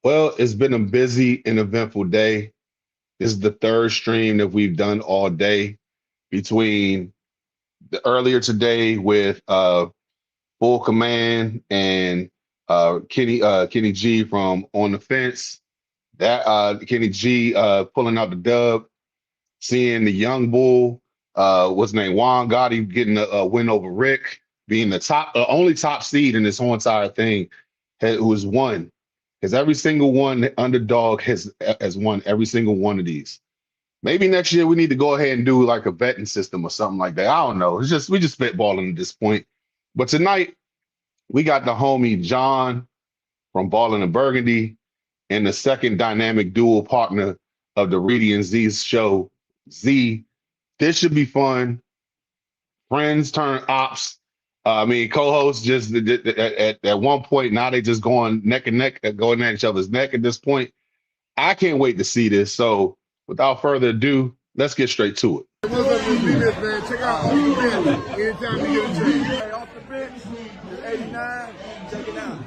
Well, it's been a busy and eventful day. This is the third stream that we've done all day between the earlier today with Full Command and Kenny G from On the Fence. That Kenny G pulling out the dub, seeing the young bull, what's his name, Juan Gotti getting a win over Rick, being the only top seed in this whole entire thing, who has won. Because every single one, the underdog has won every single one of these. Maybe next year we need to go ahead and do like a betting system or something like that. I don't know. It's just we just spitballing at this point. But tonight we got the homie John from Ballin In Burgundy and the second dynamic dual partner of the Reedie Zee show, Z. This should be fun. Friends turn ops. Co-hosts just at one point, now they just going neck and neck, going at each other's neck at this point. I can't wait to see this. So without further ado, let's get straight to it. What's up with this, man? Check out Off the Bench. Anytime you get a chance. Hey, Off the Bench, it's 89. Check it out.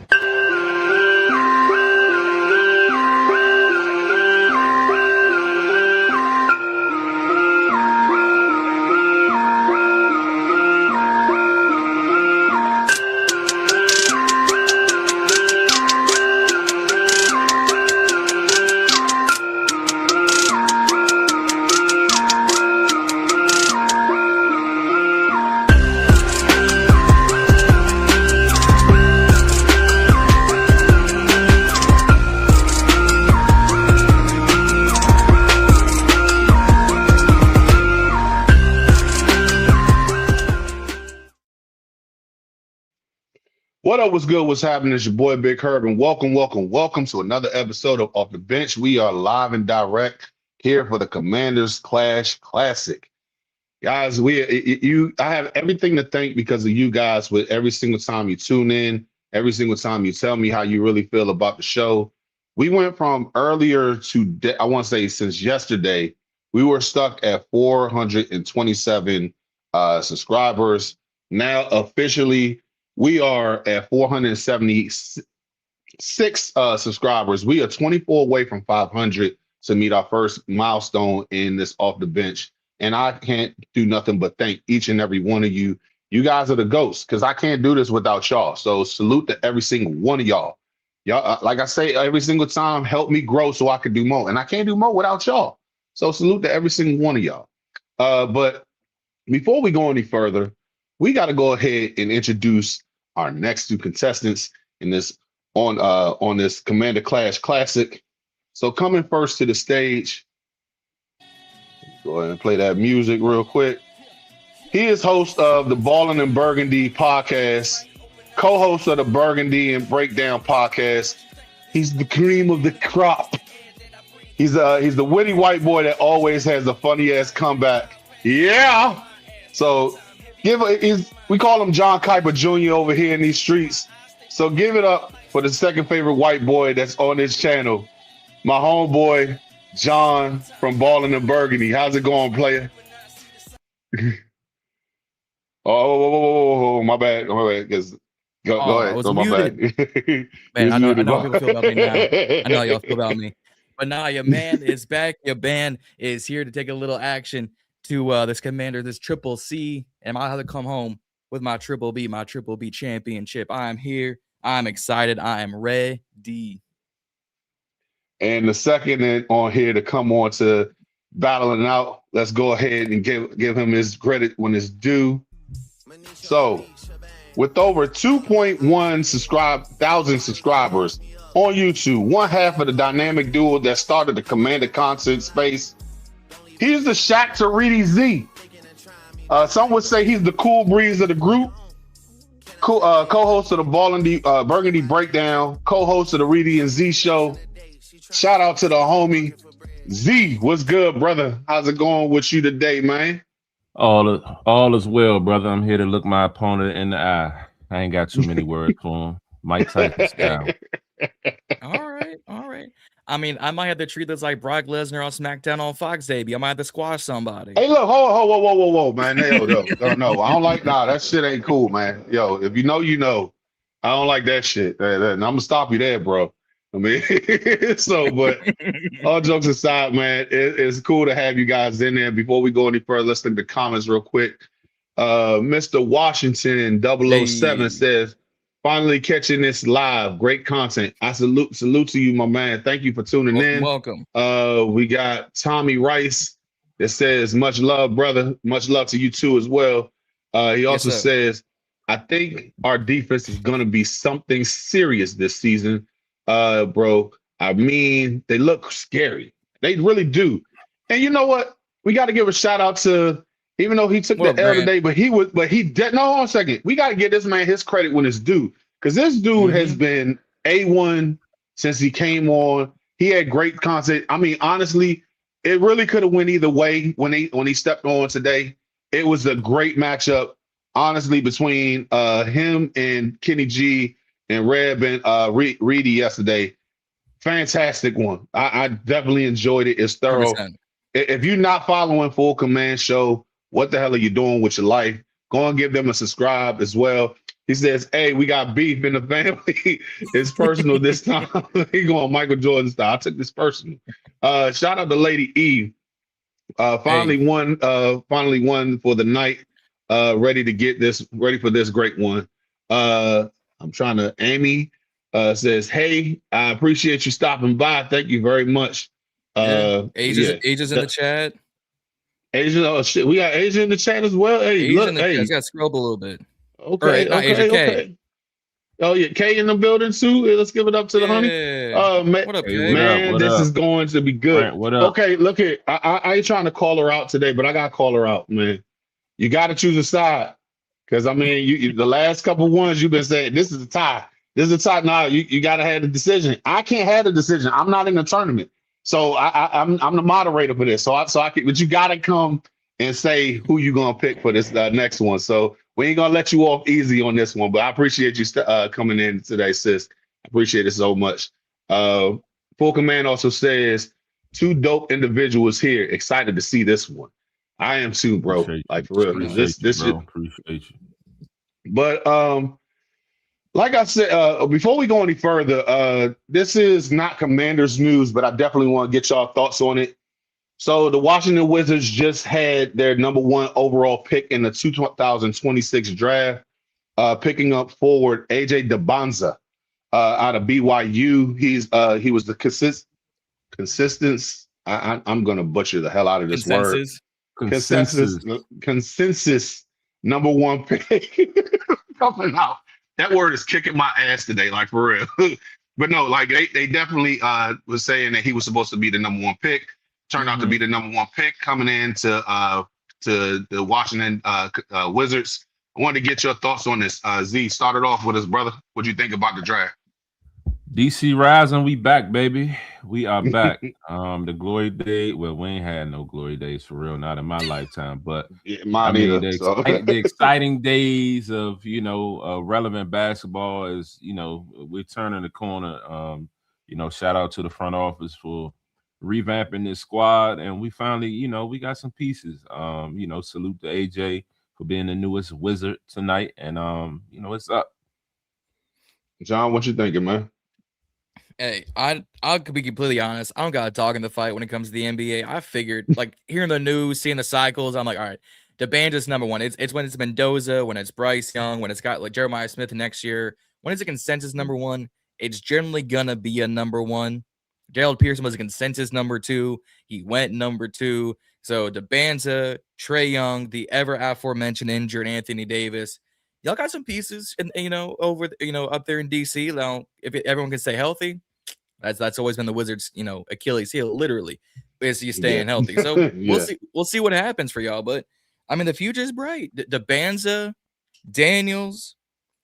What up? What's good? What's happening? It's your boy Big Herb, and welcome to another episode of Off the Bench. We are live and direct here for the Commanders Clash Classic, guys. I have everything to thank because of you guys. With every single time you tune in, every single time you tell me how you really feel about the show. We went from earlier to I want to say since yesterday, we were stuck at 427 subscribers. Now officially, we are at 476 subscribers. We are 24 away from 500 to meet our first milestone in this Off the Bench. And I can't do nothing but thank each and every one of you. You guys are the ghosts because I can't do this without y'all. So salute to every single one of y'all. Y'all, like I say every single time, help me grow so I can do more. And I can't do more without y'all. So salute to every single one of y'all. But before we go any further, we got to go ahead and introduce our next two contestants in this on this Commander Clash Classic. So coming first to the stage, go ahead and play that music real quick. He is host of the Ballin In Burgundy podcast, co-host of the Burgundy and Breakdown podcast. He's the cream of the crop. He's the witty white boy that always has a funny ass comeback. Yeah. So we call him John Kuiper Jr. over here in these streets. So give it up for the second favorite white boy that's on this channel, my homeboy John from Ballin In Burgundy. How's it going, player? Oh, my bad. Go ahead. My bad. Man, I know people feel about me now. I know y'all feel about me. But now your man is back. Your band is here to take a little action to this Commander, this Triple C, and I have to come home with my Triple B championship. I am here. I'm excited. I am ready. And the second on here to come on to battling out, let's go ahead and give him his credit when it's due. So, with over 2.1 thousand subscribers on YouTube, one half of the dynamic duo that started the Commander content space, he's the Shaq to Reedie Zee. Some would say he's the cool breeze of the group. Co-host of the Burgundy Breakdown, co-host of the Reedie Zee show. Shout out to the homie Z. What's good, brother? How's it going with you today, man? All is well, brother. I'm here to look my opponent in the eye. I ain't got too many words for him. Mike Tyson style. All right. I mean, I might have to treat this like Brock Lesnar on SmackDown on Fox, baby. I might have to squash somebody. Hey, look, whoa, man. Hey, no, I don't like, that shit ain't cool, man. Yo, if you know, you know. I don't like that shit. I'm gonna stop you there, bro. I mean, but all jokes aside, man, it's cool to have you guys in there. Before we go any further, let's look at the comments real quick. Mr. Washington 007 Hey, says, finally catching this live. Great content. I salute to you, my man. Thank you for tuning welcome, in. welcome. We got Tommy Rice that says, much love, brother. Much love to you too as well. He also sir. says, I think our defense is going to be something serious this season, bro. I mean, they look scary. They really do. And you know what? We got to give a shout out to, even though he took What the up, L Grant? today, but he did. No, hold on a second. We got to give this man his credit when it's due, because this dude has been A1 since he came on. He had great content. I mean, honestly, it really could have went either way when he stepped on today. It was a great matchup, honestly, between him and Kenny G and Reb and Reedie yesterday. Fantastic one. I definitely enjoyed it. It's thorough. 100%. If you're not following Full Command Show, what the hell are you doing with your life? Go and give them a subscribe as well. He says, hey, we got beef in the family. It's personal this time. He going Michael Jordan style. I took this personal. Shout out to Lady Eve. Finally won for the night. Ready for this great one. I'm trying to, Amy says, hey, I appreciate you stopping by. Thank you very much. Asia's in the chat. Asia, oh shit, we got Asia in the chat as well. Hey, Asia look, in the hey, chat. Got to scroll up a little bit. okay, Not Asia, K. okay. Oh yeah, K in the building too. Let's give it up to the honey. What up, K? Man, this is going to be good. Brent, what up? Okay, look here. I ain't trying to call her out today, but I gotta call her out, man. You got to choose a side, because I mean, you the last couple ones you've been saying this is a tie. This is a tie. Now you got to have the decision. I can't have the decision. I'm not in the tournament, so I'm the moderator for this. So I can, but you got to come and say who you gonna pick for this next one. So we ain't gonna let you off easy on this one. But I appreciate you coming in today, sis. I appreciate it so much. Full Command also says, two dope individuals here. Excited to see this one. I am too, bro. Like for real. Appreciate you. But like I said, before we go any further, this is not Commanders news, but I definitely want to get y'all thoughts on it. So the Washington Wizards just had their #1 overall pick in the 2026 draft, picking up forward AJ DeBonza out of BYU. He was the consensus. I'm gonna butcher the hell out of this word. Consensus #1 pick coming out. That word is kicking my ass today, like for real. But no, like they definitely was saying that he was supposed to be the #1 pick. Turned out to be the #1 pick coming into to the Washington Wizards. I wanted to get your thoughts on this. Z, started off with us, brother. What do you think about the draft? DC Rising, we back, baby. We are back. The glory day. Well, we ain't had no glory days for real, not in my lifetime. But the exciting days of relevant basketball is we're turning the corner. Shout out to the front office for revamping this squad, and we finally, we got some pieces. Salute to AJ for being the newest Wizard tonight, and it's up. John, what you thinking, man? Hey, I'll be completely honest. I don't got a dog in the fight when it comes to the NBA. I figured, like, hearing the news, seeing the cycles, I'm like, all right, DeBanja's #1. It's when it's Mendoza, when it's Bryce Young, when it's got like Jeremiah Smith next year. When it's a consensus #1, it's generally gonna be a #1. Gerald Pearson was a consensus #2. He went #2. So DeBanja, Trae Young, the ever aforementioned injured Anthony Davis. Y'all got some pieces, and over up there in DC. Now, if everyone can stay healthy, that's always been the Wizards' Achilles heel, literally, is you staying healthy. So we'll see what happens for y'all. But I mean, the future is bright. DeBanja, Daniels,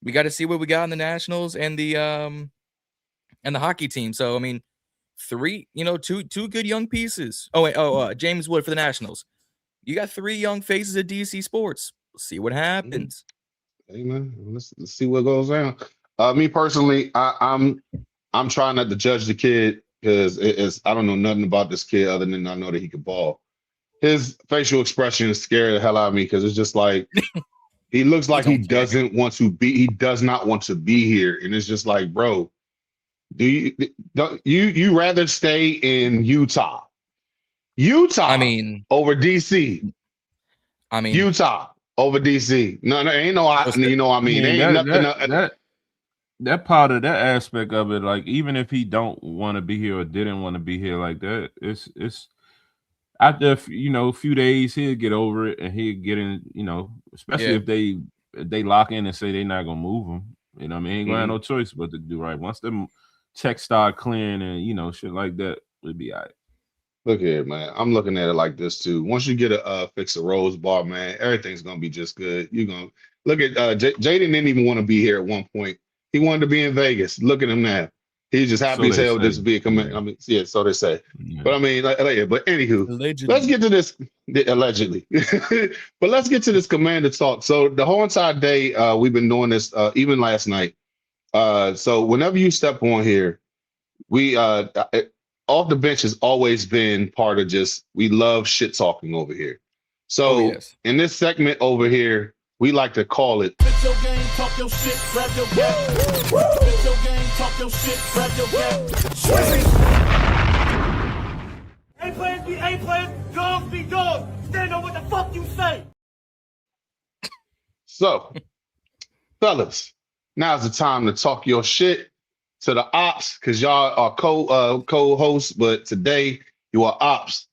we got to see what we got in the Nationals and the hockey team. So I mean, two good young pieces. James Wood for the Nationals. You got 3 young faces of DC sports. We'll see what happens. Hey man, let's see what goes on. Me personally, I'm trying not to judge the kid because I don't know nothing about this kid other than I know that he can ball. His facial expression is scaring the hell out of me because it's just like he looks like he does not want to be here, and it's just like, bro, Do you rather stay in Utah? I mean, over DC. Utah over DC. No, ain't no. You know what I mean? Ain't nothing. That part of that aspect of it, like even if he don't want to be here or didn't want to be here like that, it's after a few days he'll get over it and he'll get in, especially if they lock in and say they're not gonna move him. You know what I mean? Ain't gonna have no choice but to do right. Once them checks start clearing and shit like that, we'll be all right. Look here, man. I'm looking at it like this too. Once you get a fix a Rose bar, man, everything's gonna be just good. You're gonna look at Jaden didn't even want to be here at one point. He wanted to be in Vegas. Look at him now. He's just happy as hell just to be a command. Yeah. I mean, yeah, so they say. Yeah. But I mean, but anywho, allegedly. Let's get to this allegedly. But let's get to this commander talk. So the whole entire day, we've been doing this, even last night. So whenever you step on here, we off the bench has always been part of we love shit talking over here. So in this segment over here, we like to call it. Bitch your game, talk your shit, grab your gap. Bitch your game, talk your shit, grab your gap. A players be A players, dogs be dogs. Stand on what the fuck you say. So, fellas, now's the time to talk your shit to the ops, because y'all are co-hosts, but today you are ops.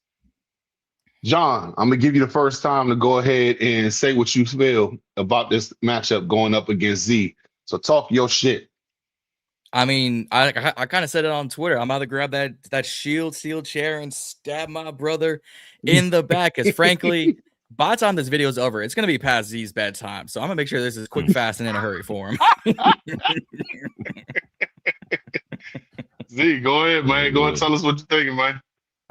John, I'm gonna give you the first time to go ahead and say what you feel about this matchup going up against Z. So talk your shit. I mean, I kind of said it on Twitter. I'm about to grab that shield steel chair and stab my brother in the back. Because frankly, by the time this video is over, it's gonna be past Z's bedtime. So I'm gonna make sure this is quick, fast, and in a hurry for him. Z, go ahead, man. Go and tell us what you're thinking, man.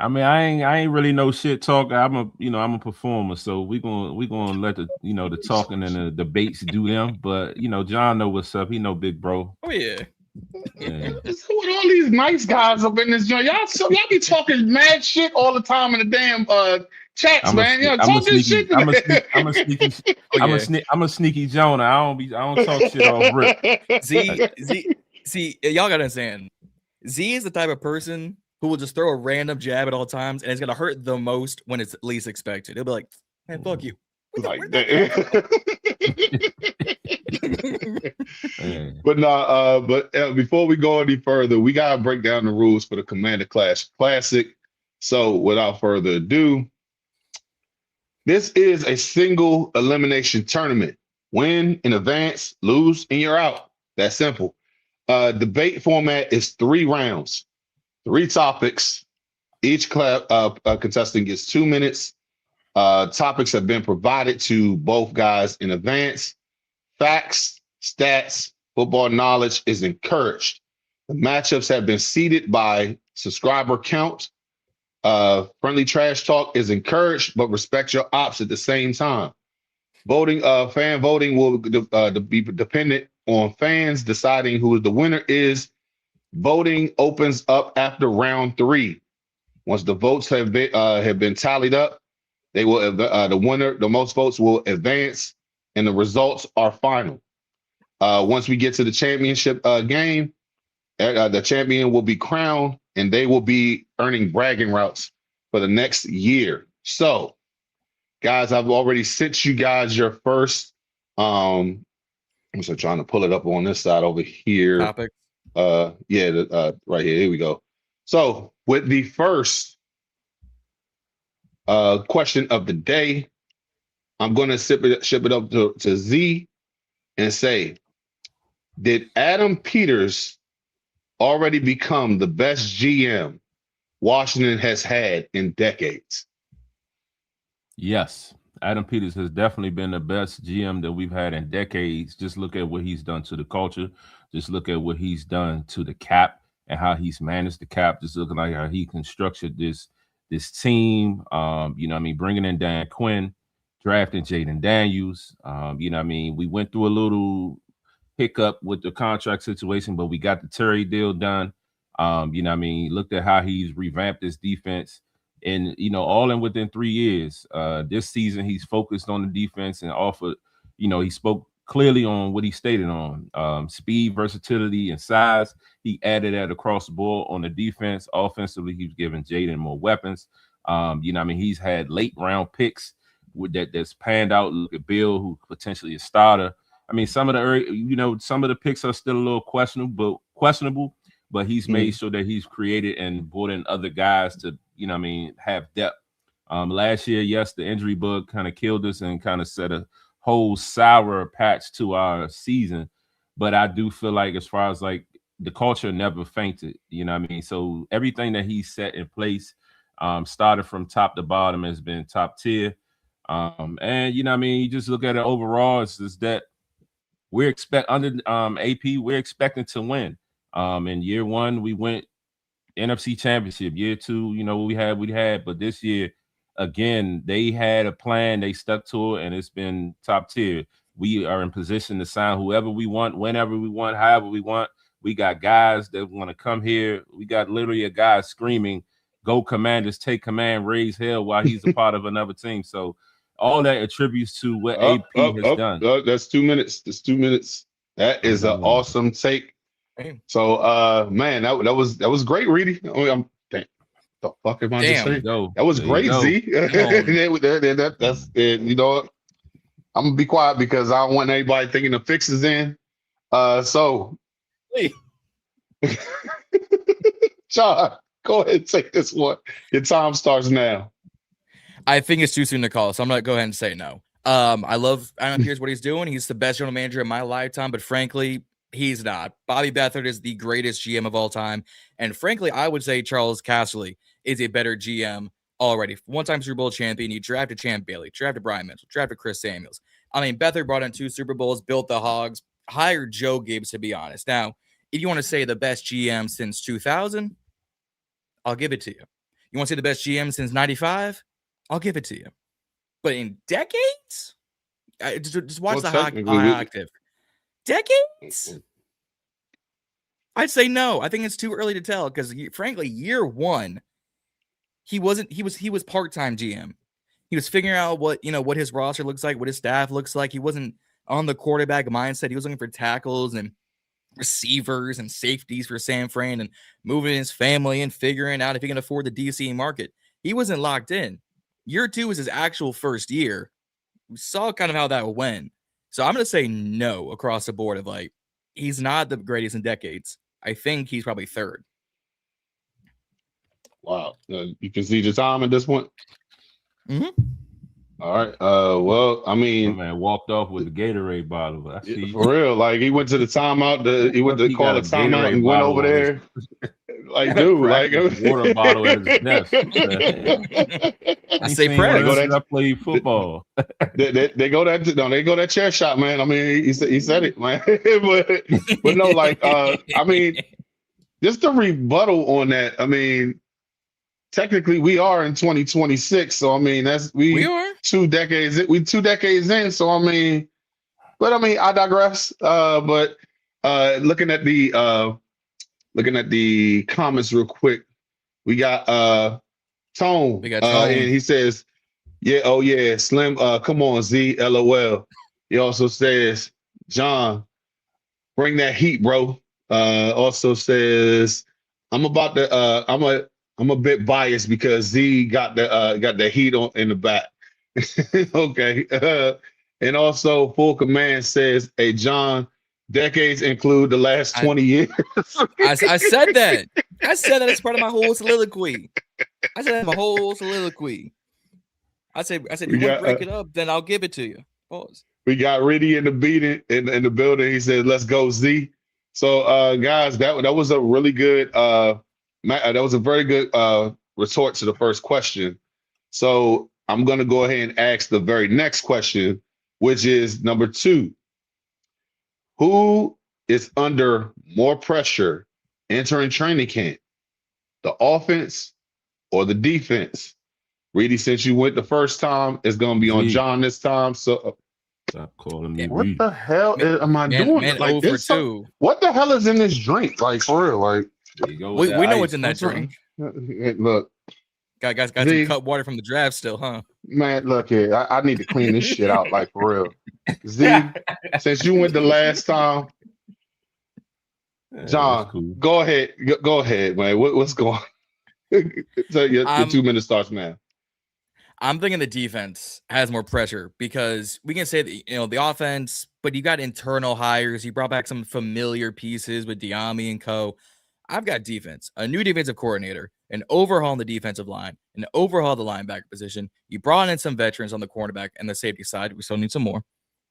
I mean, I ain't really no shit talker. I'm a performer, so we gonna let the talking and the debates do them. But John know what's up. He know big bro. Oh yeah. With all these nice guys up in this joint, y'all be talking mad shit all the time in the damn chats, man. Talk this shit. I'm a sneaky Jonah. I don't talk shit off rip. See, y'all gotta understand. Z is the type of person who will just throw a random jab at all times, and it's gonna hurt the most when it's least expected. He'll be like, "Man, fuck you." Like that. But before we go any further, we gotta break down the rules for the Commander Clash Classic. So without further ado, this is a single elimination tournament. Win in advance, lose, and you're out. That's simple. Debate format is 3 rounds, 3 topics. Each contestant gets 2 minutes. Topics have been provided to both guys in advance. Facts, stats, football knowledge is encouraged. The matchups have been seeded by subscriber count. Friendly trash talk is encouraged, but respect your ops at the same time. Fan voting will be dependent on fans deciding who the winner is. Voting opens up after round 3. Once the votes have been tallied up, they will the most votes will advance, and the results are final. Once we get to the championship game, the champion will be crowned, and they will be earning bragging rights for the next year. So, guys, I've already sent you guys your first. I'm just trying to pull it up on this side over here. Topic. Right here. Here we go. So, with the first question of the day, I'm going to ship it up to Z and say, did Adam Peters already become the best GM Washington has had in decades? Yes. Adam Peters has definitely been the best GM that we've had in decades. Just look at what he's done to the culture. Just look at what he's done to the cap and how he's managed the cap. Just looking like how he constructed this team. Bringing in Dan Quinn, drafting Jaden Daniels. We went through a little hiccup with the contract situation, but we got the Terry deal done. Looked at how he's revamped his defense. And, all within 3 years. This season, he's focused on the defense and offered, he spoke clearly on what he stated on speed, versatility, and size. He added that across the board on the defense. Offensively, he was giving Jaden more weapons. He's had late round picks with that's panned out. Look at Bill, who potentially a starter. I mean, some of the picks are still a little questionable, but he's made sure that he's created and brought in other guys to, have depth. Last year, yes, the injury bug kind of killed us and kind of set a whole sour patch to our season. But I do feel like as far as like the culture never fainted, So everything that he set in place, started from top to bottom, has been top tier. You just look at it overall, it's just that we're expecting to win. In year one, we went NFC Championship. Year two, we had. But this year, again, they had a plan. They stuck to it, and it's been top tier. We are in position to sign whoever we want, whenever we want, however we want. We got guys that want to come here. We got literally a guy screaming, "Go Commanders, take command, raise hell," while he's a part of another team. So all that attributes to what AP has done. That's 2 minutes. That's 2 minutes. That is an awesome take. So, man, that was great, Reedie. The fuck am I just saying? That was great, Z. That's it. I'm gonna be quiet because I don't want anybody thinking the fix is in. So, John, go ahead and take this one. Your time starts now. I think it's too soon to call, so I'm gonna go ahead and say no. I love Adam Pierce, what he's doing. He's the best general manager in my lifetime, but frankly, he's not. Bobby Beathard is the greatest GM of all time, and frankly, I would say Charles Casserly is a better GM already. One-time Super Bowl champion. You drafted Champ Bailey, drafted Brian Mitchell, drafted Chris Samuels. I mean, Beathard brought in 2 Super Bowls, built the Hogs, hired Joe Gibbs, to be honest. Now, if you want to say the best GM since 2000, I'll give it to you. You want to say the best GM since 95? I'll give it to you. But in decades? Just watch the active. Decades? I'd say no. I think it's too early to tell because, frankly, year one, he was part-time GM. He was figuring out what his roster looks like, what his staff looks like. He wasn't on the quarterback mindset. He was looking for tackles and receivers and safeties for San Fran and moving his family and figuring out if he can afford the DC market. He wasn't locked in. Year two was his actual first year. We saw kind of how that went. So I'm going to say no across the board of like, he's not the greatest in decades. I think he's probably third. Wow. You can see the time at this point? Mm-hmm. All right. Well, I mean, my man walked off with the Gatorade bottle. I see. For real. Like he went to the timeout. He went to call the timeout and went over there. Like, dude, like water bottle at his desk. I say prayer. I play football. they go that chair shot, man. I mean, he said it, man. but no, like I mean, just a rebuttal on that. I mean, technically we are in 2026, so I mean we are 2 decades. We 2 decades in, so I mean, I digress. But looking at the comments real quick, we got Tone. And he says, "Yeah, oh yeah, Slim. Come on, Z. LOL." He also says, "John, bring that heat, bro." Also says, "I'm about to. I'm a bit biased because Z got the heat on in the back." Okay. And also Full Command says, "Hey John, decades include the last 20 years." I said that. I said that as part of my whole soliloquy. I said if you want to break it up, then I'll give it to you. Pause. We got Reedie in the building. He said, "Let's go, Z." So guys, that was a really good that was a very good retort to the first question. So I'm going to go ahead and ask the very next question, which is number 2. Who is under more pressure entering training camp, the offense or the defense? Reedie, since you went the first time, it's going to be on John this time. So stop calling me. What the hell am I doing? Man, like, over 2. What the hell is in this drink? Like, for real, like. We know what's in that drink. Look, guys, some cut water from the draft still, huh? Man, look here. I need to clean this shit out, like for real. Z, since you went the last time, That's John, cool. go ahead. Go ahead, man. What's going on? So your 2 minutes starts now. I'm thinking the defense has more pressure because we can say that, the offense, but you got internal hires. You brought back some familiar pieces with Diami and co. I've got defense, a new defensive coordinator, an overhaul on the defensive line, an overhaul of the linebacker position. You brought in some veterans on the cornerback and the safety side. We still need some more.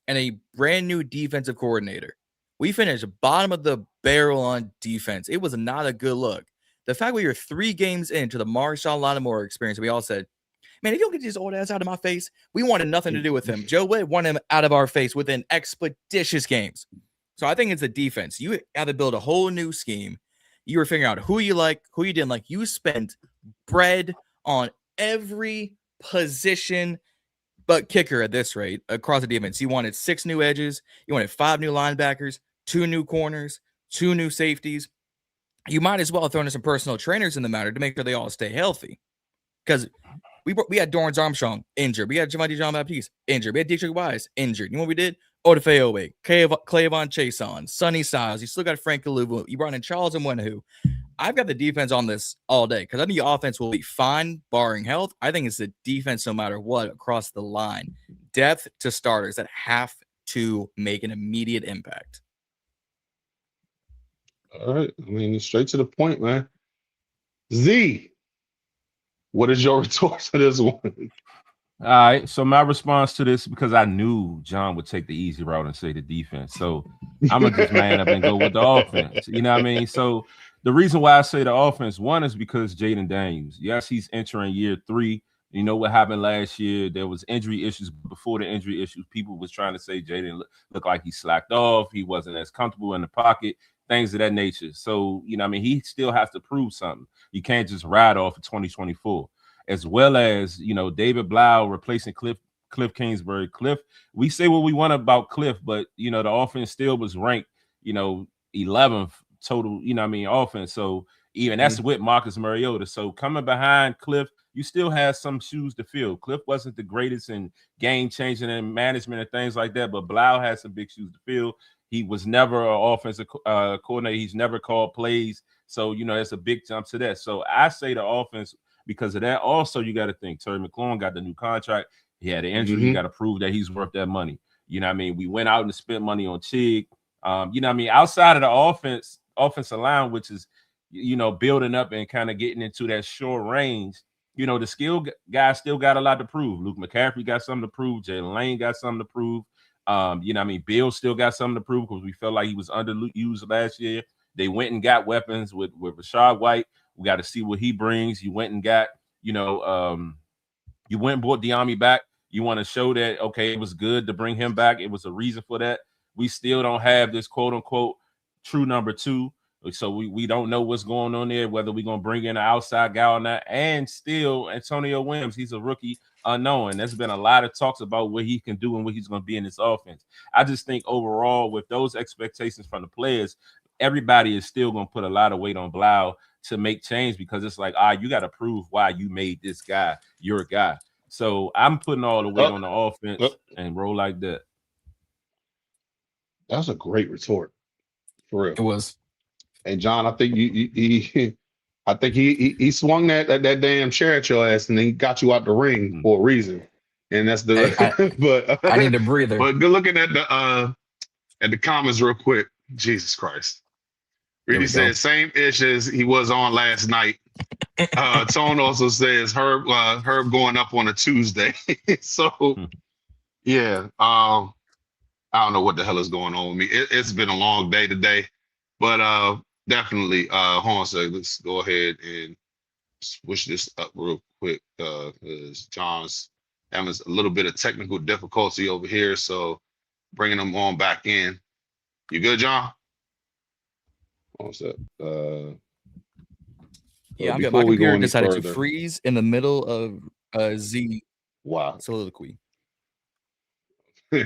And a brand new defensive coordinator. We finished bottom of the barrel on defense. It was not a good look. The fact we were 3 games into the Marshawn Lattimore experience, we all said, man, if you don't get this old ass out of my face, we wanted nothing to do with him. Joe Witt wanted him out of our face within expeditious games. So I think it's the defense. You have to build a whole new scheme. You were figuring out who you like, who you didn't like. You spent bread on every position but kicker at this rate across the defense. You wanted 6 new edges. You wanted 5 new linebackers, 2 new corners, 2 new safeties. You might as well have thrown in some personal trainers in the matter to make sure they all stay healthy. Because we had Dorrance Armstrong injured. We had Javante Jean-Baptiste injured. We had Dietrich Wise injured. You know what we did? Odafe Owe, Clayvon Chason, Sonny Styles. You still got Frank Kaluvu. You brought in Charles Mwenahu. I've got the defense on this all day because I think the offense will be fine, barring health. I think it's the defense no matter what across the line. Depth to starters that have to make an immediate impact. All right. I mean, straight to the point, man. Z, what is your retort to this one? All right. So my response to this, because I knew John would take the easy route and say the defense. So I'm going to just man up and go with the offense. You know what I mean? So the reason why I say the offense, one, is because Jaden Daniels. Yes, he's entering year 3. You know what happened last year? There was injury issues. Before the injury issues, people was trying to say Jaden looked like he slacked off. He wasn't as comfortable in the pocket, things of that nature. So, you know what I mean? He still has to prove something. You can't just ride off of 2024. As well as, David Blau replacing Cliff Kingsbury. Cliff, we say what we want about Cliff, but, the offense still was ranked, 11th total, offense. So even that's with Marcus Mariota. So coming behind Cliff, you still have some shoes to fill. Cliff wasn't the greatest in game changing and management and things like that, but Blau had some big shoes to fill. He was never an offensive coordinator. He's never called plays. So, that's a big jump to that. So I say the offense, because of that. Also, you got to think Terry McLaurin got the new contract. He had an injury. You got to prove that he's worth that money. You know what I mean? We went out and spent money on Chig. You know what I mean? Outside of the offensive line, which is, building up and kind of getting into that short range, the skill guys still got a lot to prove. Luke McCaffrey got something to prove. Jalen Lane got something to prove. You know what I mean? Bill still got something to prove because we felt like he was underused last year. They went and got weapons with Rashad White. We got to see what he brings. You went and got, you went and brought Diami back. You want to show that, okay, it was good to bring him back. It was a reason for that. We still don't have this quote unquote true number 2. So we don't know what's going on there, whether we're going to bring in an outside guy or not. And still Antonio Williams, he's a rookie unknown. There's been a lot of talks about what he can do and what he's going to be in this offense. I just think overall with those expectations from the players, everybody is still going to put a lot of weight on Blau to make change because it's like, you got to prove why you made this guy your guy. So I'm putting all the weight on the offense and roll like that. That was a great retort, for real. It was. And John, I think he swung that damn chair at your ass and then he got you out the ring for a reason. And that's the but I need a breather. But good looking at the comments real quick. Jesus Christ. Reedie said same ish as he was on last night. Tone also says Herb going up on a Tuesday. So yeah, I don't know what the hell is going on with me. It's been a long day today, but definitely hold on a second. Let's go ahead and switch this up real quick because John's having a little bit of technical difficulty over here, so bringing him on back in. You good, John? What's up? Yeah, I'm good. My computer decided to freeze in the middle of Z. Wow. Soliloquy. So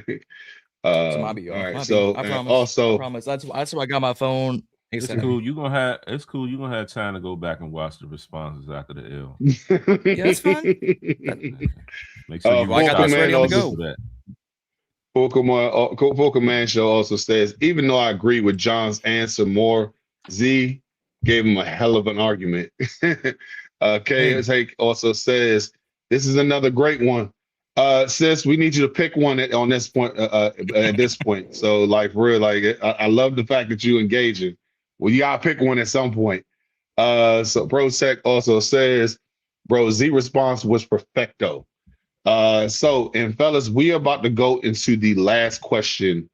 might be off. all right. Might so be. I promise. also, I promise. That's why I got my phone It's cool. You're gonna have time to go back and watch the responses after the L. Yeah, that's fine. Make sure you I got this ready on the go. Pokemon Show also says, even though I agree with John's answer more, Z gave him a hell of an argument. K also says, this is another great one. Sis, we need you to pick one on this point. At this point, so like real, like I love the fact that you engaging. Well, you gotta pick one at some point. So ProTech also says, bro, Z response was perfecto. So, and fellas, we are about to go into the last question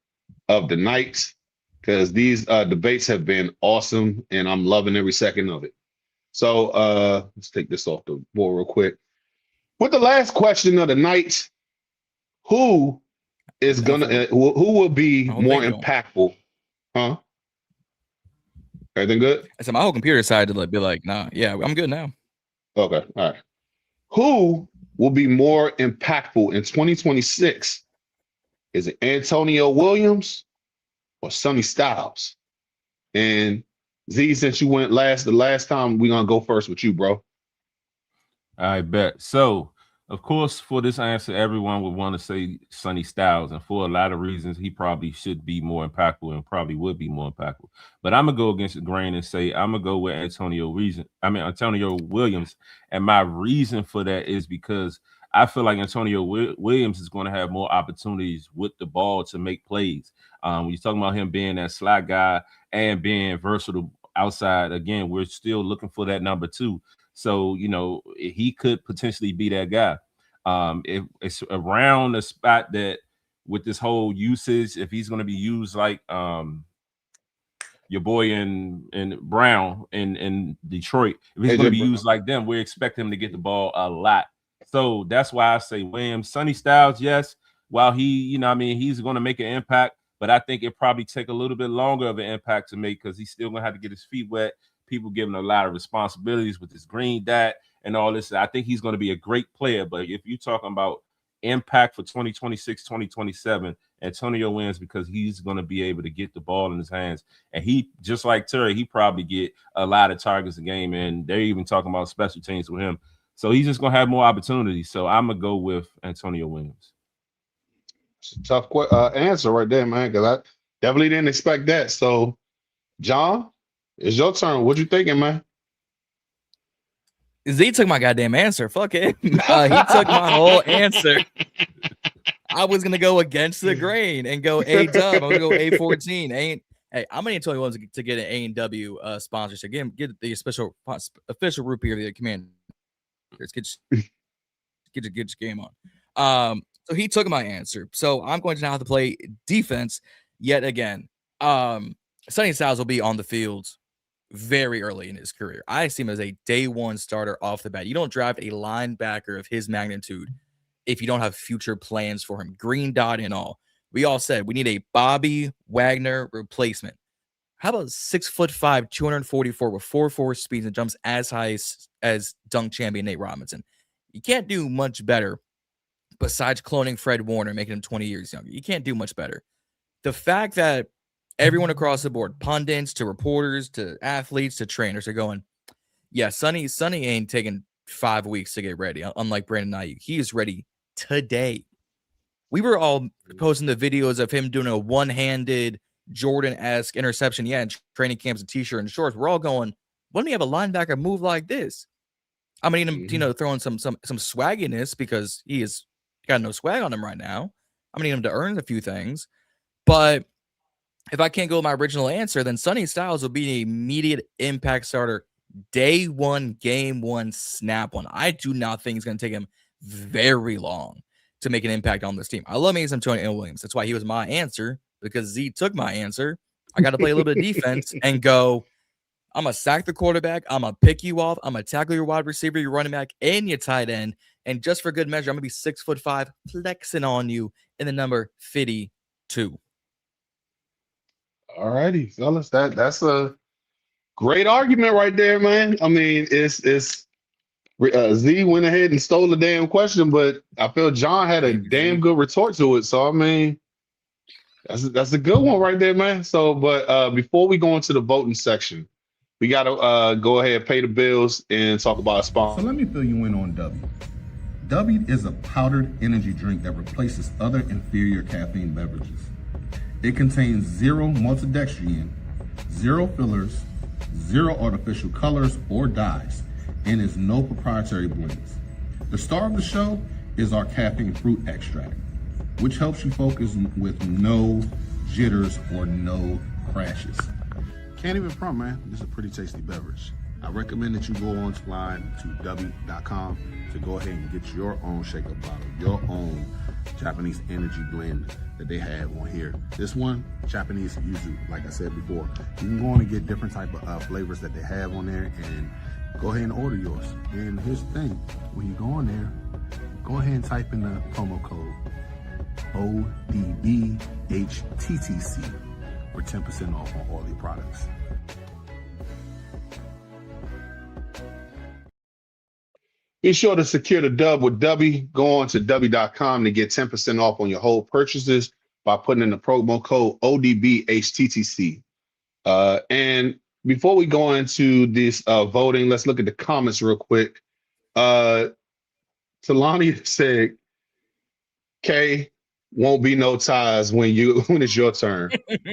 of the night because these debates have been awesome and I'm loving every second of it. So let's take this off the board real quick. With the last question of the night, who is gonna who will be more impactful? Huh? Everything good? I said my whole computer decided to be like, nah, yeah, I'm good now. Okay, all right. Who will be more impactful in 2026? Is it Antonio Williams or Sonny Styles? And Z, since you went the last time, we're gonna go first with you, bro. I bet. So, of course, for this answer, everyone would want to say Sonny Styles, and for a lot of reasons, he probably should be more impactful and probably would be more impactful. But I'm gonna go against the grain and say I'm gonna go with Antonio Williams, and my reason for that is because I feel like Antonio Williams is going to have more opportunities with the ball to make plays. When you're talking about him being that slot guy and being versatile outside, again, we're still looking for that number 2. So, you know, he could potentially be that guy. It's around the spot that with this whole usage, if he's going to be used like your boy in Brown in Detroit, if he's going to be used like them, we expect him to get the ball a lot. So that's why I say Williams. Sonny Styles, yes, while he's going to make an impact, but I think it probably take a little bit longer of an impact to make because he's still going to have to get his feet wet. People giving a lot of responsibilities with his green dot and all this. I think he's going to be a great player, but if you're talking about impact for 2026, 2027, Antonio wins because he's going to be able to get the ball in his hands. And he, just like Terry, he probably get a lot of targets a game, and they're even talking about special teams with him. So he's just going to have more opportunities. So I'm going to go with Antonio Williams. It's a tough answer right there, man, because I definitely didn't expect that. So, John, it's your turn. What you thinking, man? Z took my goddamn answer. Fuck it. He took my whole answer. I was going to go against the grain and go A-dub. I'm going to go A14. Hey, I'm going to tell you ones to get an A&W sponsorship. Get the official root beer of the Commanders. Get your game on. So he took my answer. So I'm going to now have to play defense yet again. Sonny Styles will be on the field very early in his career. I see him as a day one starter off the bat. You don't draft a linebacker of his magnitude if you don't have future plans for him. Green dot and all. We all said we need a Bobby Wagner replacement. How about 6'5", 244 with 4.4 speeds and jumps as high as dunk champion Nate Robinson? You can't do much better besides cloning Fred Warner, making him 20 years younger. You can't do much better. The fact that everyone across the board, pundits to reporters to athletes to trainers, are going, yeah, Sonny ain't taking 5 weeks to get ready, unlike Brandon Ayuk. He is ready today. We were all posting the videos of him doing a one-handed Jordan-esque interception, in training camps, a t-shirt and shorts. We're all going, why don't he have a linebacker move like this? I'm gonna need him, throwing some swagginess because he has got no swag on him right now. I'm gonna need him to earn a few things. But if I can't go with my original answer, then Sonny Styles will be an immediate impact starter day one, game one, snap one. I do not think it's going to take him very long to make an impact on this team. I love me some Antonio Williams. That's why he was my answer, because Z took my answer. I got to play a little bit of defense and go, I'm going to sack the quarterback. I'm going to pick you off. I'm going to tackle your wide receiver, your running back, and your tight end. And just for good measure, I'm going to be 6'5", flexing on you in the number 52. All righty, fellas. That's a great argument right there, man. I mean, it's Z went ahead and stole the damn question, but I feel John had a damn good retort to it. So I mean, That's a good one right there, man. So, but before we go into the voting section, we got to go ahead, pay the bills, and talk about a sponsor. So let me fill you in on W. W is a powdered energy drink that replaces other inferior caffeine beverages. It contains 0 maltodextrin, 0 fillers, 0 artificial colors or dyes, and is no proprietary blends. The star of the show is our caffeine fruit extract, which helps you focus with no jitters or no crashes. Can't even front, man. This is a pretty tasty beverage. I recommend that you go online to w.com to go ahead and get your own shaker bottle, your own Japanese energy blend that they have on here. This one, Japanese yuzu, like I said before. You can go on and get different type of flavors that they have on there and go ahead and order yours. And here's the thing, when you go on there, go ahead and type in the promo code ODBHTTC for 10% off on all your products. Be sure to secure the dub with W. Go on to W.com to get 10% off on your whole purchases by putting in the promo code ODBHTTC. And before we go into this voting, let's look at the comments real quick. Talani said, K, won't be no ties when it's your turn.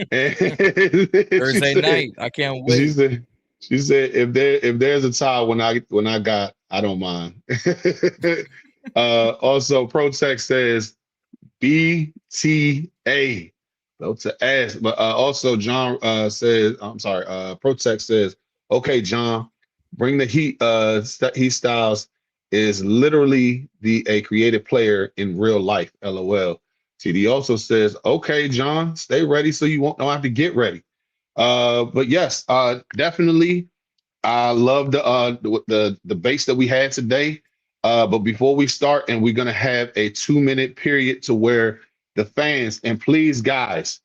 Thursday night, I can't wait. She said if there's a tie when I got, I don't mind. Also, Protect says BTA. Vote to ask. But also John says, I'm sorry, Protect says, okay, John, bring the heat. Heat Styles is literally a creative player in real life. LOL. TD also says, okay, John, stay ready so you don't have to get ready. But yes, definitely. I love the base that we had today. But before we start, and we're gonna have a 2-minute period to where the fans, and please, guys,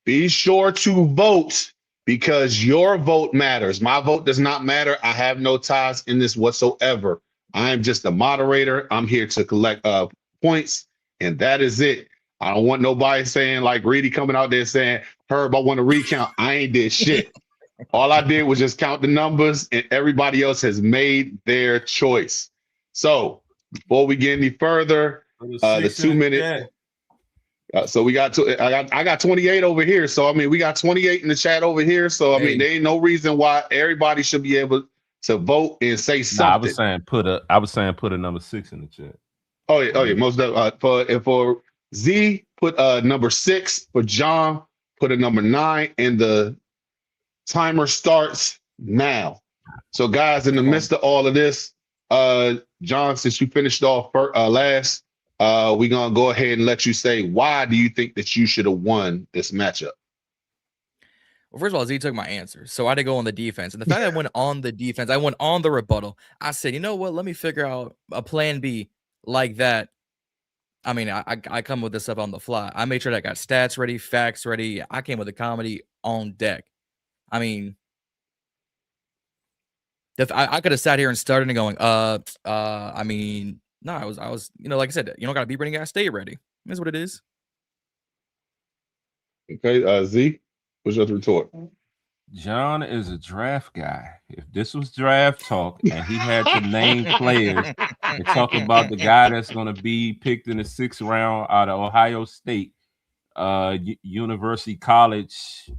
be sure to vote because your vote matters. My vote does not matter. I have no ties in this whatsoever. I am just a moderator. I'm here to collect points, and that is it. I don't want nobody saying like Reedie coming out there saying, Herb, I want to recount. I ain't did shit. All I did was just count the numbers, and everybody else has made their choice. So before we get any further, the 2-minute. So we got I got 28 over here. So I mean, we got 28 in the chat over here. So I mean, there ain't no reason why everybody should be able to vote and say something. I was saying put a number 6 in the chat. Oh yeah, most for Z, put number 6. For John, put a number 9, and the timer starts now. So guys, in the midst of all of this, John, since you finished off last, we're gonna go ahead and let you say why do you think that you should have won this matchup? Well, first of all, Z took my answer, so I had to go on the defense. And the fact that I went on the defense, I went on the rebuttal. I said, you know what? Let me figure out a plan B like that. I mean, I come with this stuff on the fly. I made sure that I got stats ready, facts ready. I came with the comedy on deck. I mean, I could have sat here and started and going, I mean, no, I was, you know, like I said, you don't got to be ready, you got to stay ready. That's what it is. Okay, Z, what's your retort? John is a draft guy. If this was draft talk and he had to name players and talk about the guy that's going to be picked in the 6th round out of Ohio State, University College,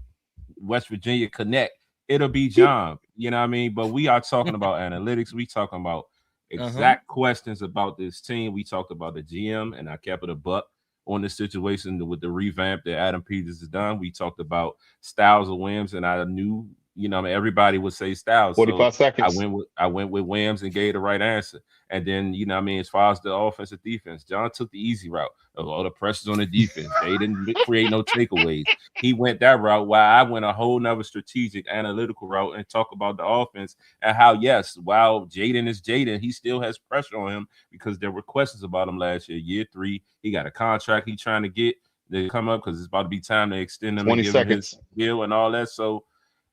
West Virginia Connect, it'll be John. You know what I mean? But we are talking about analytics. We talking about exact questions about this team. We talked about the GM, and I kept it a buck on the situation with the revamp that Adam Peters has done. We talked about Styles or Williams, and I knew, you know, I mean, everybody would say Styles. 45 seconds. I went with Williams and gave the right answer. And then, you know, I mean, as far as the offensive defense, John took the easy route. All the pressures on the defense. They didn't create no takeaways. He went that route while I went a whole nother strategic analytical route and talk about the offense and how, yes, while Jaden is Jaden, he still has pressure on him because there were questions about him last year. Year 3, he got a contract he's trying to get to come up because it's about to be time to extend him 20 and give seconds. him his deal and all that. So,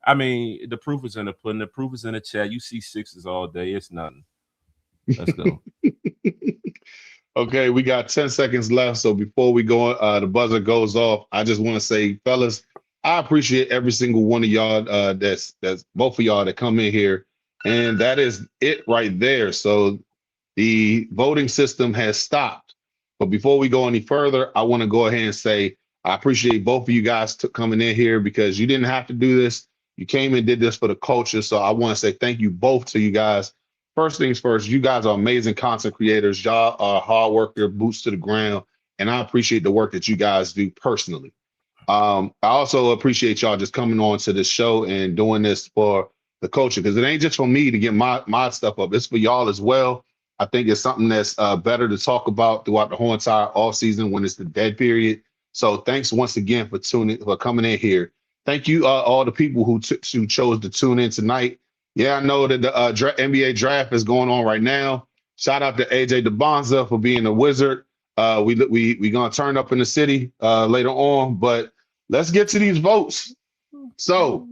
I mean, the proof is in the pudding. The proof is in the chat. You see 6s all day. It's nothing. Let's go. Okay, we got 10 seconds left. So before we go, the buzzer goes off. I just want to say, fellas, I appreciate every single one of y'all. That's both of y'all that come in here, and that is it right there. So the voting system has stopped. But before we go any further, I want to go ahead and say I appreciate both of you guys coming in here because you didn't have to do this. You came and did this for the culture. So I want to say thank you both to you guys. First things first, you guys are amazing content creators. Y'all are hard workers, boots to the ground. And I appreciate the work that you guys do personally. I also appreciate y'all just coming on to this show and doing this for the culture, because it ain't just for me to get my stuff up. It's for y'all as well. I think it's something that's better to talk about throughout the whole entire off season when it's the dead period. So thanks once again for coming in here. Thank you all the people who chose to tune in tonight. Yeah, I know that the NBA draft is going on right now. Shout out to AJ DeBonza for being a wizard. We gonna turn up in the city later on, but let's get to these votes. So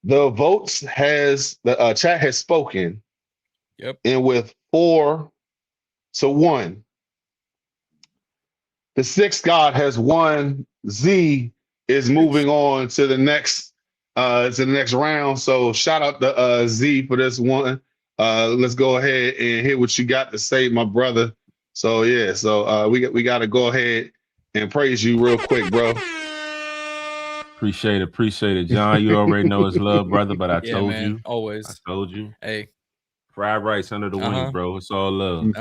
the votes the chat has spoken. Yep. And with 4-1, the sixth god has won. Z is moving on to the next round. So shout out to Z for this one. Let's go ahead and hear what you got to say, my brother. So yeah, so we got to go ahead and praise you real quick, bro. Appreciate it, John. You already know it's love, brother. But I told you, always. I told you. Hey, fried rice under the wings, bro. It's all love.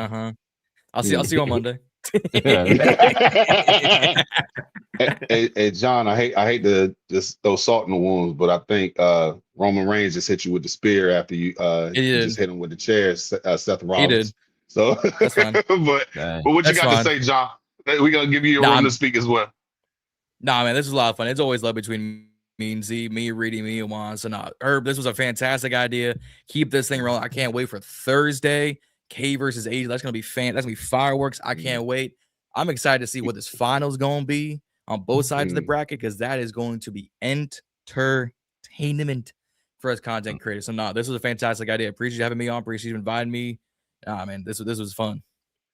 I'll see you on Monday. Hey, John, I hate to just throw salt in the wounds, but I think Roman Reigns just hit you with the spear after you just hit him with the chair, Seth Rollins. He did. So that's fine. but what you got to say, John? We're gonna give you your room to speak as well. Nah, man, this was a lot of fun. It's always love between me and Z, me, Reedie, me, and Juan. So Herb, this was a fantastic idea. Keep this thing rolling. I can't wait for Thursday. K versus Asia. That's gonna be That's gonna be fireworks. I can't wait. I'm excited to see what this final's gonna be on both sides of the bracket, because that is going to be entertainment for us content creators. So this was a fantastic idea. Appreciate you having me on. Appreciate you inviting me. Man, this was fun.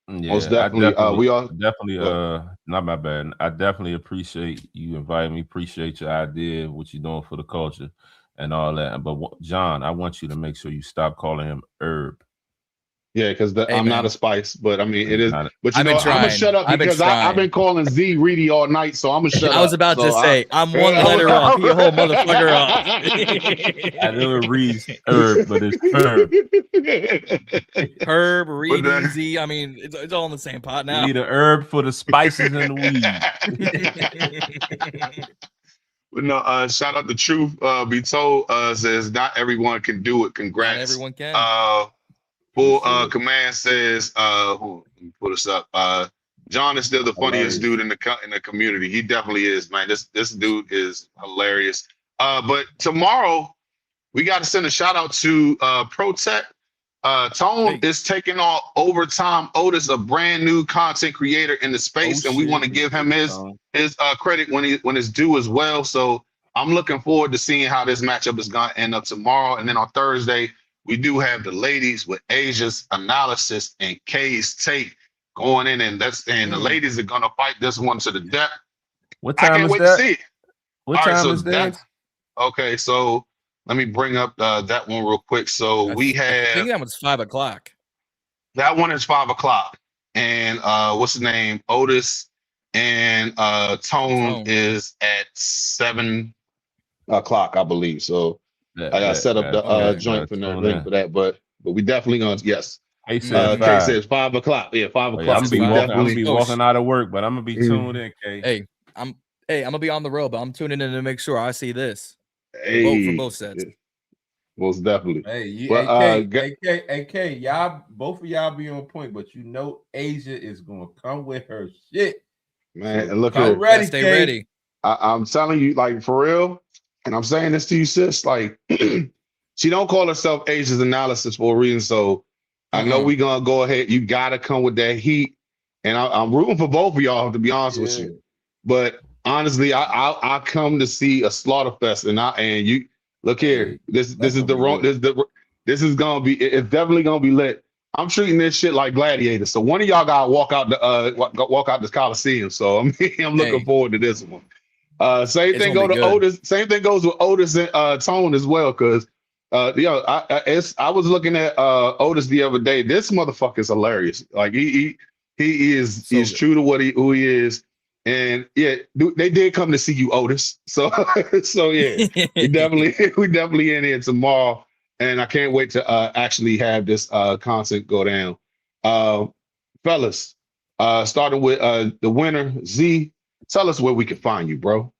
Yeah, most definitely. Not my bad. I definitely appreciate you inviting me. Appreciate your idea, what you're doing for the culture and all that. But John, I want you to make sure you stop calling him Herb. Yeah, because I'm not a spice, but I mean it is. But you know, I'm gonna shut up because I've been calling Z Reedie all night, so I'm gonna shut up. I was about to say I'm one letter off. You whole motherfucker off. I know it reads Herb, but it's Herb. Herb, Reedie Zee. I mean, it's all in the same pot now. You need a herb for the spices and the weed. But no, shout out to Truth. Be told says not everyone can do it. Congrats. Not everyone can. Full command says, let me pull this up. John is still the funniest dude in the community. He definitely is, man. This dude is hilarious. But tomorrow we got to send a shout out to ProTech. Tone is taking on Overtime Otis, a brand new content creator in the space, and we want to give him his credit when it's due as well. So I'm looking forward to seeing how this matchup is going to end up tomorrow. And then on Thursday, we do have the ladies with Asia's analysis and K's take going in, and the ladies are gonna fight this one to the death. What time I can't is wait that? to see it. What time is that? Okay, so let me bring up that one real quick. So we have. I think that one's 5 o'clock. That one is 5 o'clock, and what's the name? Otis and Tone is at 7 o'clock, I believe. So. I got set up the joint for that, but we definitely gonna K says 5 o'clock. Yeah, 5 o'clock. I'm gonna be walking out of work, but I'm gonna be tuned in. K. I'm gonna be on the road, but I'm tuning in to make sure I see this. Vote for both sets. Most definitely. K, y'all, both of y'all be on point, but you know Asia is gonna come with her shit. Man, and look here. Ready, stay ready. I'm telling you, like for real. And I'm saying this to you, sis, like she don't call herself Asia's analysis for a reason. So I know we gonna go ahead. You gotta come with that heat. And I'm rooting for both of y'all, to be honest with you. But honestly, I come to see a slaughter fest, and you look here. This is gonna be. It's definitely gonna be lit. I'm treating this shit like Gladiator. So one of y'all gotta walk out this Coliseum. So I'm looking forward to this one. Same thing goes to Otis. Same thing goes with Otis and Tone as well. Because I was looking at Otis the other day. This motherfucker is hilarious. Like he is true to who he is. And yeah, they did come to see you, Otis. So yeah, we definitely in here tomorrow. And I can't wait to actually have this content go down. Fellas, starting with the winner, Z, tell us where we can find you, bro.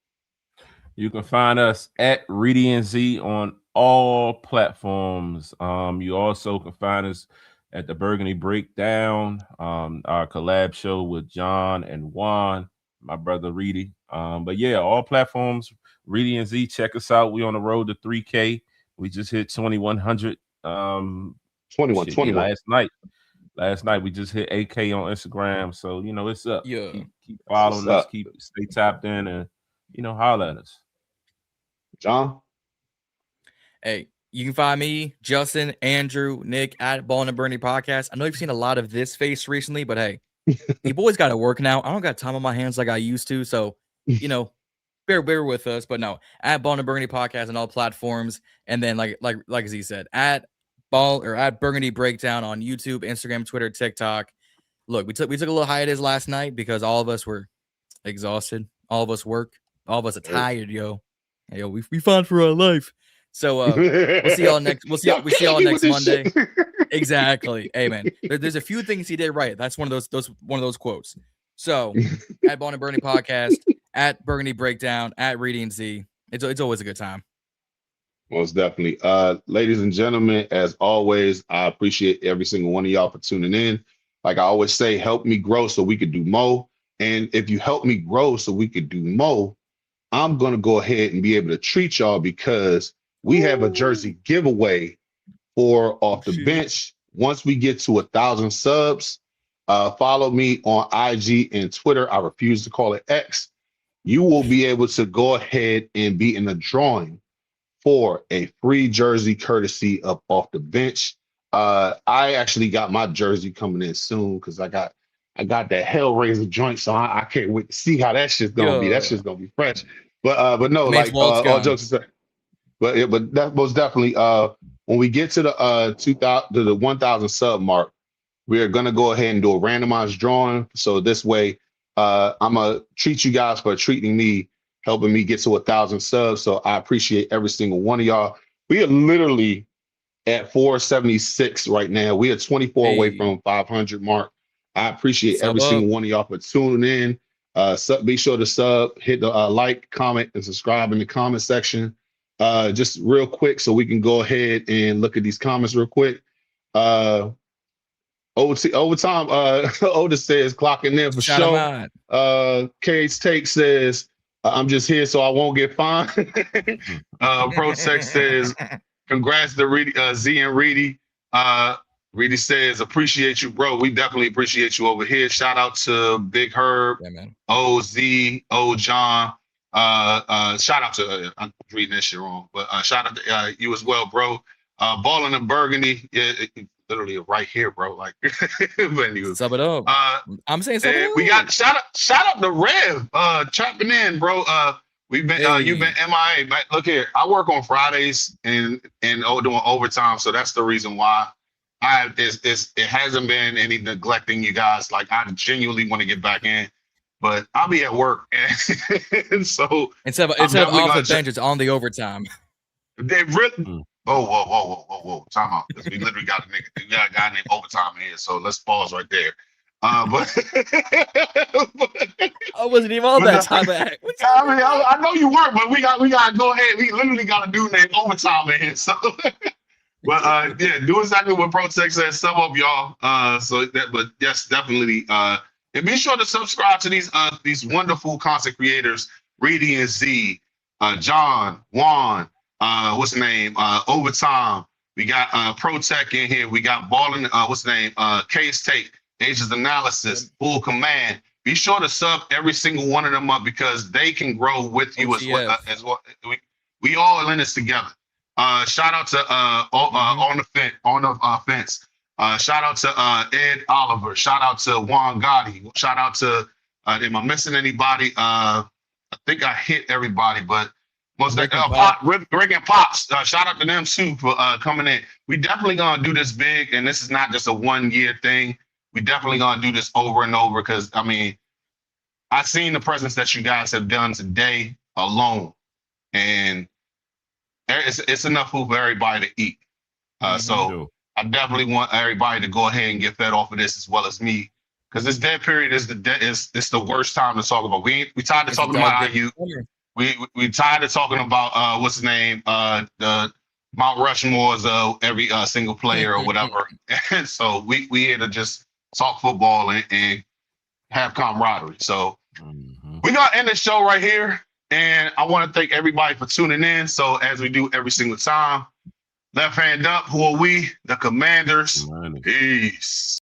You can find us at Reedie Zee on all platforms. You also can find us at the Burgundy Breakdown, our collab show with John and Juan, my brother Reedie. But yeah, all platforms, Reedie Zee. Check us out. We on the road to 3K. We just hit 2,100. 21 Last night we just hit 8K on Instagram. So it's up. Yeah, keep following us. Stay tapped in, and holler at us. John. Hey, you can find me, Justin, Andrew, Nick at Ballin In Burgundy podcast. I know you've seen a lot of this face recently, but hey, you boys got to work now. I don't got time on my hands like I used to, so bear with us. But no, at Ballin In Burgundy podcast on all platforms, and then like Z said, at Burgundy Breakdown on YouTube, Instagram, Twitter, TikTok. Look, we took a little hiatus last night because all of us were exhausted. All of us work. All of us are tired, yo. Hey, yo, we fought for our life. So we'll see y'all next. We see y'all next Monday. Exactly. Hey man, there's a few things he did right. That's one of those quotes. So at Ballin In Burgundy podcast, at Burgundy Breakdown, at Reedie Zee. It's always a good time. Most definitely. Ladies and gentlemen, as always, I appreciate every single one of y'all for tuning in. Like I always say, help me grow so we could do more. And if you help me grow so we could do more, I'm going to go ahead and be able to treat y'all because we have a jersey giveaway for Off the Bench. Once we get to 1,000 subs, follow me on IG and Twitter. I refuse to call it X. You will be able to go ahead and be in the drawing for a free jersey courtesy of Off the Bench. I actually got my jersey coming in soon because I got that Hellraiser joint, so I can't wait to see how that shit's gonna be. That shit's gonna be fresh. But no, like all jokes aside, but that most definitely when we get to the 2,000 to the 1,000 sub mark, we are gonna go ahead and do a randomized drawing. So this way, I'm gonna treat you guys for treating me, helping me get to 1,000 subs. So I appreciate every single one of y'all. We are literally at 476 right now. We are 24 away from 500 mark. I appreciate every single one of y'all for tuning in. Be sure to sub, hit the like, comment, and subscribe in the comment section. Just real quick, so we can go ahead and look at these comments real quick. Overtime. Otis says clocking in for show. Kate's Take says I'm just here so I won't get fined. Pro Tech says congrats to Reedie, Z and Reedie. Reedie says, appreciate you, bro. We definitely appreciate you over here. Shout out to Big Herb, OZ, John. Shout out to, I'm reading this shit wrong, but shout out to you as well, bro. Ballin In Burgundy. Yeah, literally right here, bro. Like, sub it up. I'm saying something. We got shout out to Rev, chopping in, bro. We've been you've been MIA. But look here, I work on Fridays and doing overtime, so that's the reason why. It hasn't been any neglecting you guys. Like I genuinely want to get back in, but I'll be at work, and so instead of off the bench, it's on the overtime. They really. Whoa! Time out. Because we literally got a guy named Overtime in here, so let's pause right there. But I wasn't even on that time back. I know you weren't, but we got to go ahead. We literally got a dude named Overtime in here, so. But yeah, do exactly what ProTech says. Sum up, y'all. But yes, definitely. And be sure to subscribe to these wonderful content creators, Reedie Zee, John, Juan, what's the name? Overtime. We got ProTech in here. We got Ballin. What's the name? Case Take, Agents Analysis, Full Command. Be sure to sub every single one of them up because they can grow with you as well. We all in this together. Shout out to on the fence. Shout out to Ed Oliver. Shout out to Juan Gotti. Shout out to, am I missing anybody? I think I hit everybody, but Rick and Pops. Shout out to them too for coming in. We definitely gonna do this big, and this is not just a 1 year thing. We definitely gonna do this over and over because I mean, I've seen the presence that you guys have done today alone, and it's enough food for everybody to eat. So I definitely want everybody to go ahead and get fed off of this as well as me, because this dead period is the worst time to talk about. We tired of talking about IU. We tired of talking about what's his name, the Mount Rushmore's every single player or whatever. And so we here to just talk football and have camaraderie. So we're gonna end the show right here. And I want to thank everybody for tuning in. So as we do every single time, left hand up, who are we? The Commanders. Peace.